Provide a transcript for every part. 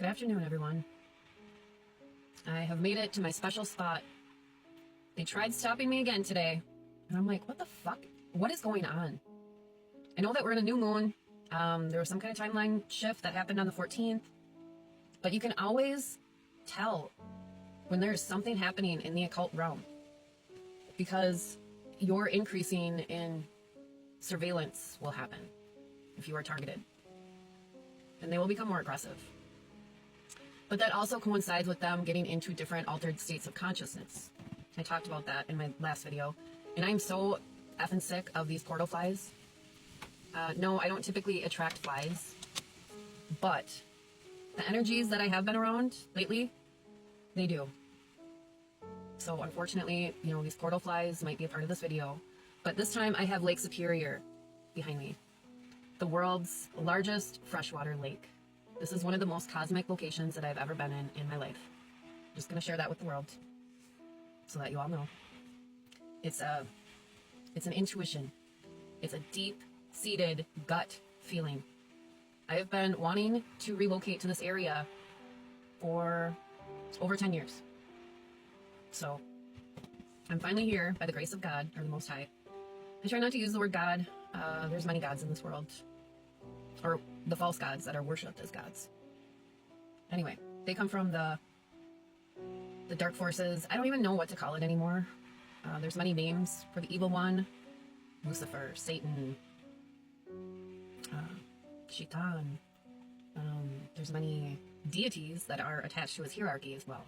Good afternoon, everyone. I have made it to my special spot. They tried stopping me again today, and I'm like, what the fuck? What is going on? I know that we're in a new moon. There was some kind of timeline shift that happened on the 14th, but you can always tell when there's something happening in the occult realm because your increasing in surveillance will happen if you are targeted, and they will become more aggressive. But that also coincides with them getting into different altered states of consciousness. I talked about that in my last video, and I'm so effing sick of these portal flies. No, I don't typically attract flies, but the energies that I have been around lately, they do. So unfortunately, these portal flies might be a part of this video, but this time I have Lake Superior behind me, the world's largest freshwater lake. This is one of the most cosmic locations that I've ever been in my life. I'm just going to share that with the world so that you all know. It's an intuition. It's a deep-seated gut feeling. I have been wanting to relocate to this area for over 10 years. So I'm finally here by the grace of God, or the Most High. I try not to use the word God. There's many gods in this world. Or the false gods that are worshipped as gods. Anyway, they come from the dark forces. I don't even know what to call it anymore. There's many names for the evil one. Lucifer, Satan, Shaitan. There's many deities that are attached to his hierarchy as well.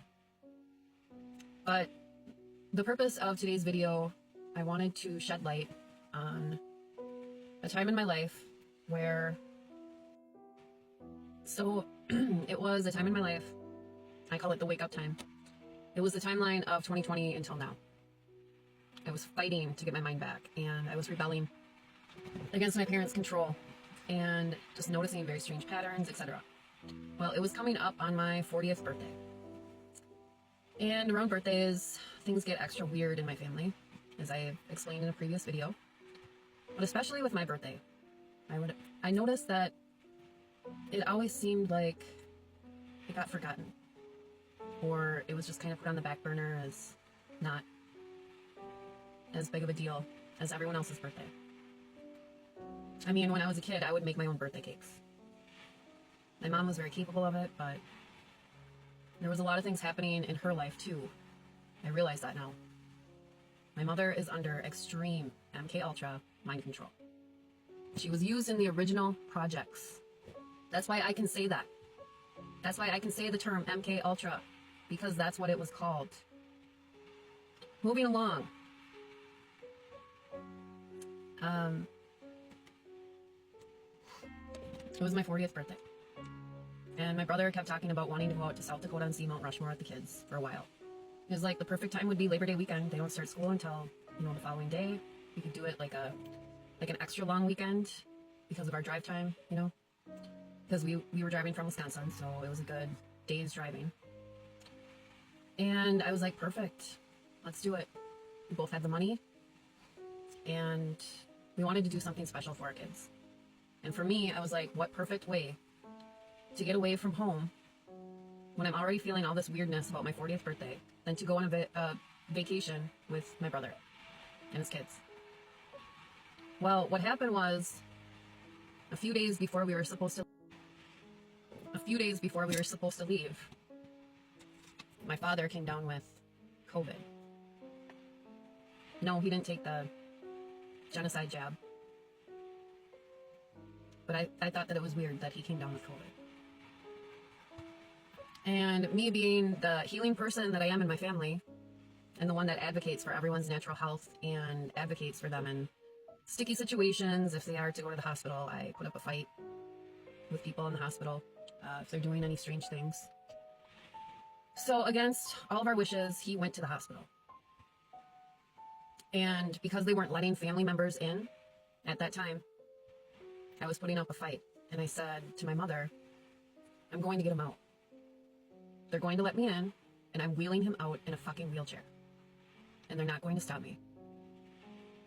But the purpose of today's video, I wanted to shed light on a time in my life where... So, it was a time in my life, I call it the wake-up time. It was the timeline of 2020 until now. I was fighting to get my mind back, and I was rebelling against my parents' control, and just noticing very strange patterns, etc. Well, it was coming up on my 40th birthday. And around birthdays, things get extra weird in my family, as I explained in a previous video. But especially with my birthday, I noticed that it always seemed like it got forgotten, or it was just kind of put on the back burner as not as big of a deal as everyone else's birthday. I mean, when I was a kid, I would make my own birthday cakes. My mom was very capable of it, but there was a lot of things happening in her life too. I realize that now. My mother is under extreme MK Ultra mind control. She was used in the original projects. That's why I can say that. That's why I can say the term MK Ultra, because that's what it was called. Moving along. It was my 40th birthday. And my brother kept talking about wanting to go out to South Dakota and see Mount Rushmore with the kids for a while. It was like the perfect time would be Labor Day weekend. They don't start school until, the following day. We could do it like an extra long weekend because of our drive time, because we were driving from Wisconsin, so it was a good day's driving. And I was like, perfect, let's do it. We both had the money, and we wanted to do something special for our kids. And for me, I was like, what perfect way to get away from home when I'm already feeling all this weirdness about my 40th birthday than to go on a vacation with my brother and his kids. Well, what happened was, a few days before we were supposed to leave, my father came down with COVID. No, he didn't take the genocide jab. But I thought that it was weird that he came down with COVID. And me being the healing person that I am in my family, and the one that advocates for everyone's natural health and advocates for them in sticky situations, if they are to go to the hospital, I put up a fight with people in the hospital if they're doing any strange things. So against all of our wishes, he went to the hospital. And because they weren't letting family members in at that time, I was putting up a fight. And I said to my mother, I'm going to get him out. They're going to let me in, and I'm wheeling him out in a fucking wheelchair. And they're not going to stop me.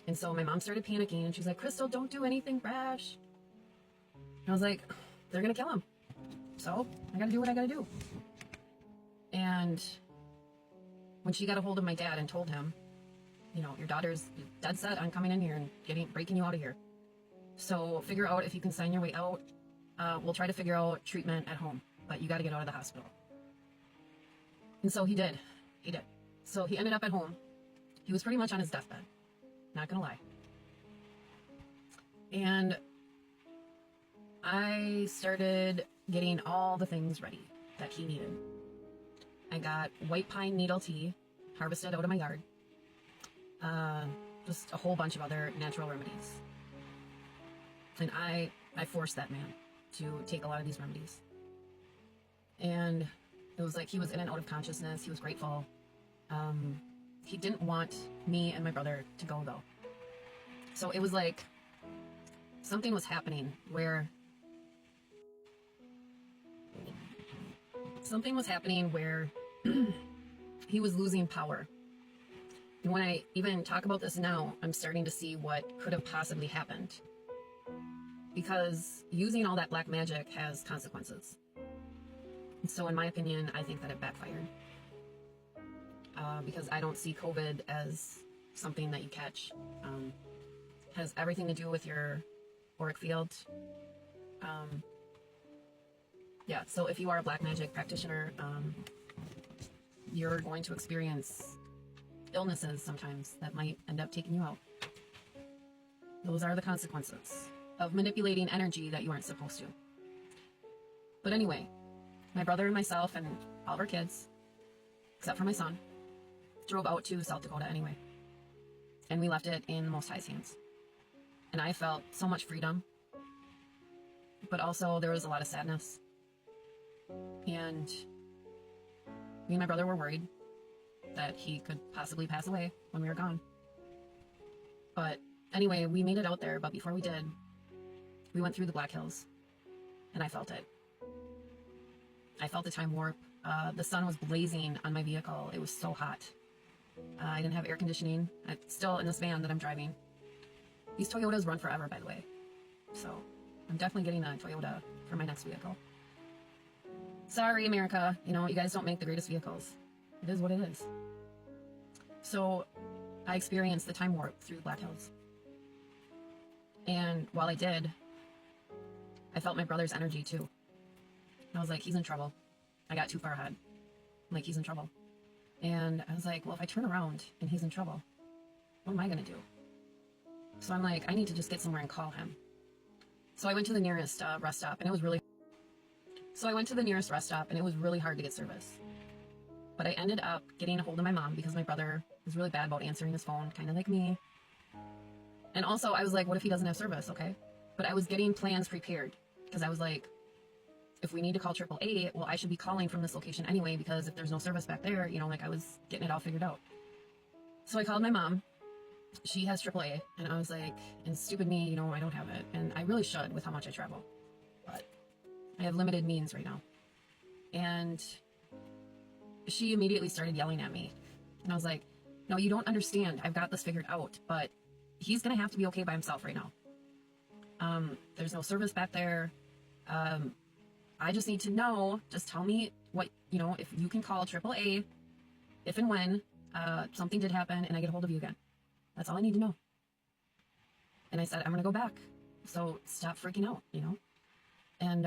And so my mom started panicking, and she's like, Crystal, don't do anything rash. And I was like, they're going to kill him. So I gotta do what I gotta do. And when she got a hold of my dad and told him, you know, your daughter's dead set on coming in here and breaking you out of here. So figure out if you can sign your way out. We'll try to figure out treatment at home, but you got to get out of the hospital. And so he did. He did. So he ended up at home. He was pretty much on his deathbed. Not gonna lie. And I started getting all the things ready that he needed. I got white pine needle tea harvested out of my yard. Just a whole bunch of other natural remedies. And I forced that man to take a lot of these remedies. And it was like he was in and out of consciousness. He was grateful. He didn't want me and my brother to go, though. So it was like something was happening where he was losing power. And when I even talk about this now, I'm starting to see what could have possibly happened. Because using all that black magic has consequences. And so in my opinion, I think that it backfired. Because I don't see COVID as something that you catch. It has everything to do with your auric field. Yeah, so if you are a black magic practitioner, you're going to experience illnesses sometimes that might end up taking you out. Those are the consequences of manipulating energy that you aren't supposed to. But anyway, my brother and myself and all of our kids, except for my son, drove out to South Dakota anyway. And we left it in the Most High's hands. And I felt so much freedom. But also there was a lot of sadness. And me and my brother were worried that he could possibly pass away when we were gone. But anyway, we made it out there, but before we did, we went through the Black Hills, and I felt it. I felt the time warp. The sun was blazing on my vehicle. It was so hot. I didn't have air conditioning. I'm still in this van that I'm driving. These Toyotas run forever, by the way. So I'm definitely getting a Toyota for my next vehicle. Sorry, America. You know, you guys don't make the greatest vehicles. It is what it is. So I experienced the time warp through the Black Hills. And while I did, I felt my brother's energy too. And I was like, he's in trouble. I got too far ahead. I'm like, he's in trouble. And I was like, well, if I turn around and he's in trouble, what am I going to do? So I'm like, I need to just get somewhere and call him. So I went to the nearest rest stop, and it was really hard to get service. But I ended up getting a hold of my mom because my brother was really bad about answering his phone, kind of like me. And also, I was like, what if he doesn't have service, okay? But I was getting plans prepared because I was like, if we need to call AAA, well, I should be calling from this location anyway, because if there's no service back there, you know, like I was getting it all figured out. So I called my mom. She has AAA, and I was like, and stupid me, you know, I don't have it. And I really should with how much I travel. But I have limited means right now. And she immediately started yelling at me. And I was like, no, you don't understand. I've got this figured out, but he's going to have to be okay by himself right now. There's no service back there. I just need to know, just tell me what, you know, if you can call AAA, if and when something did happen and I get a hold of you again. That's all I need to know. And I said, I'm going to go back. So stop freaking out, you know? And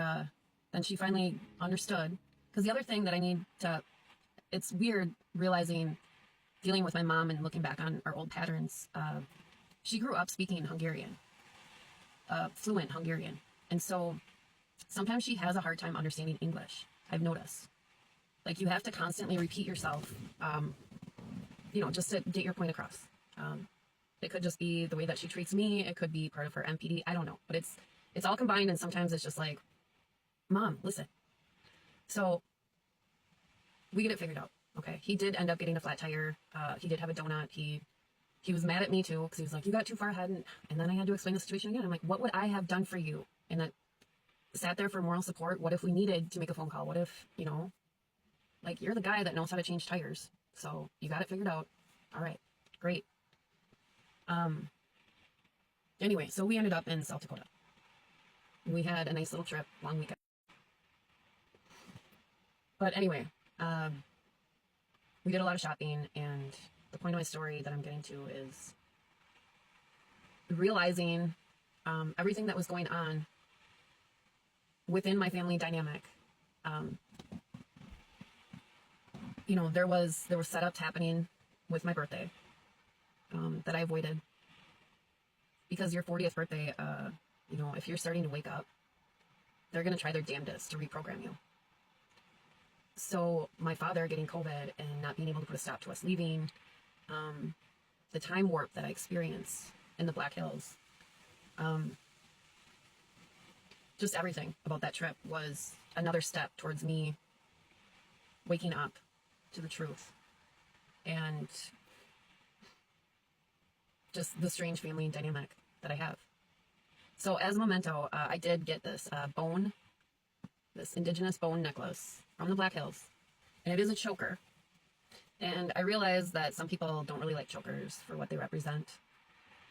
then she finally understood. Because the other thing that I need to, it's weird realizing, dealing with my mom and looking back on our old patterns. She grew up speaking Hungarian, fluent Hungarian. And so sometimes she has a hard time understanding English, I've noticed. Like you have to constantly repeat yourself, you know, just to get your point across. It could just be the way that she treats me. It could be part of her MPD. I don't know. But it's all combined, and sometimes it's just like, Mom, listen. So we get it figured out. Okay. He did end up getting a flat tire. He did have a donut. He was mad at me too, because he was like, you got too far ahead. And then I had to explain the situation again. I'm like, what would I have done for you? And I sat there for moral support. What if we needed to make a phone call? What if, you know, like, you're the guy that knows how to change tires. So you got it figured out. All right, great. Anyway, so we ended up in South Dakota. We had a nice little trip, long weekend. But anyway, we did a lot of shopping, and the point of my story that I'm getting to is realizing everything that was going on within my family dynamic. You know, there were setups happening with my birthday that I avoided, because your 40th birthday, you know, if you're starting to wake up, they're going to try their damnedest to reprogram you. So my father getting COVID and not being able to put a stop to us leaving, the time warp that I experienced in the Black Hills, just everything about that trip was another step towards me waking up to the truth, and just the strange family dynamic that I have. So as a memento, I did get this this indigenous bone necklace from the Black Hills, and it is a choker. And I realize that some people don't really like chokers for what they represent,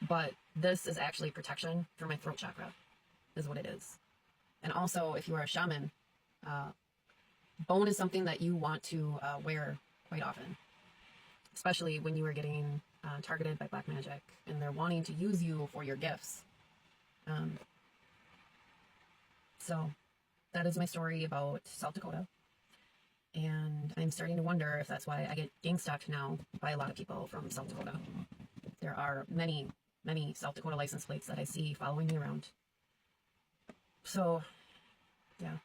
but this is actually protection for my throat chakra, is what it is. And also, if you are a shaman, bone is something that you want to wear quite often, especially when you are getting targeted by black magic and they're wanting to use you for your gifts. So that is my story about South Dakota. And I'm starting to wonder if that's why I get gang stalked now by a lot of people from South Dakota. There are many, many South Dakota license plates that I see following me around. So, yeah.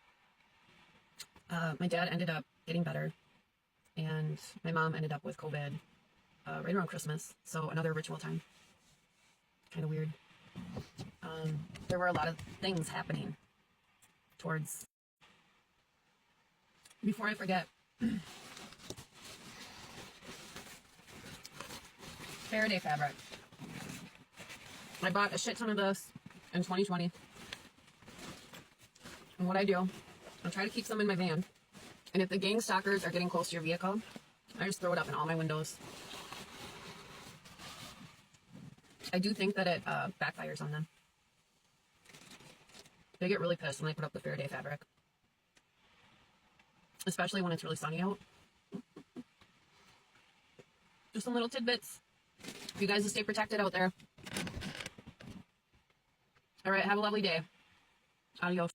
My dad ended up getting better, and my mom ended up with COVID right around Christmas. So another ritual time. Kind of weird. There were a lot of things happening towards... Before I forget, Faraday fabric. I bought a shit ton of this in 2020. And what I do, I try to keep some in my van. And if the gang stalkers are getting close to your vehicle, I just throw it up in all my windows. I do think that it backfires on them. They get really pissed when I put up the Faraday fabric. Especially when it's really sunny out. Just some little tidbits. You guys stay protected out there. All right, have a lovely day. Adios.